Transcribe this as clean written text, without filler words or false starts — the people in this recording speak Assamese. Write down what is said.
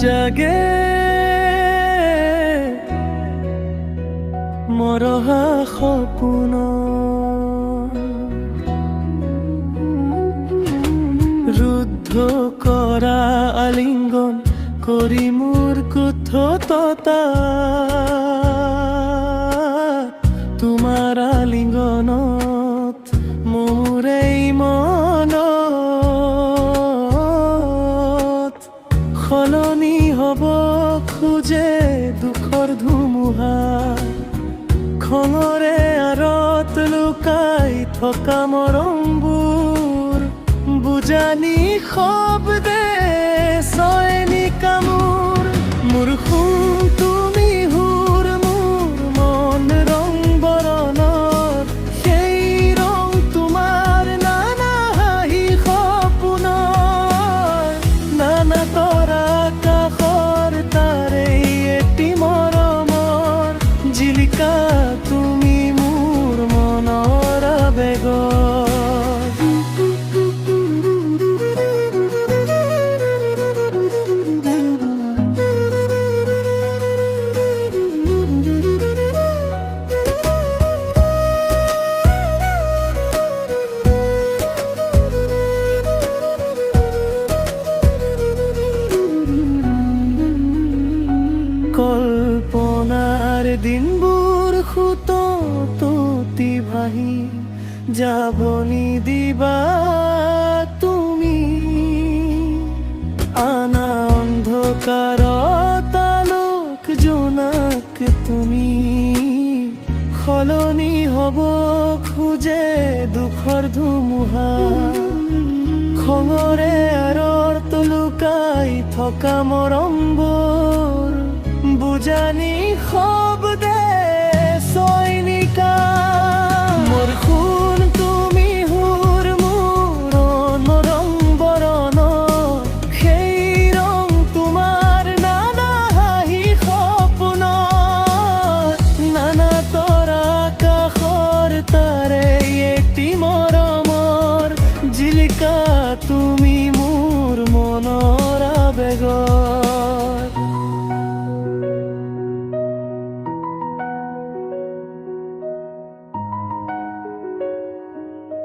জাগে মৰহা সপোন ৰুদ্ধ কৰা আলিংগন কৰি মোৰ কুথততা তোমাৰ আলিংগনত মোৰ এই মনত সলনি হ'ব খোজে দুখৰ ধুমুহা খঙৰে আঁৰত লুকাই থকা মৰমবোৰ বুজানি শব্দে চয়নিকা মোৰ সুৰ তুমি সুৰ মোৰ মন ৰং বৰণৰ সেই ৰং তোমাৰ নানা হাঁহি সপোনৰ নানা তৰা কাষৰ তাৰে এটি মৰমৰ জিলিকা তুমি মোৰ মনৰ আবেগৰ কল্পনাৰ দিনবোৰ সুততি ভাহি যাব নিদিবা তুমি আনা অন্ধকাৰত আলোক জোনাক তুমি সলনি হ'ব খোজে দুখৰ ধুমুহা খঙৰে আঁৰত লুকাই থকা মৰমবোৰ বুজানি শব্দে চয়নিকা মোৰ সোণ তুমি সুৰ মোৰ ৰং বৰণৰ সেই ৰং তোমাৰ নানা হাঁহি সপোনৰ নানা তৰা কাষৰ তাৰে এটি মৰমৰ জিলিকা তুমি মোৰ মনৰ আবেগৰ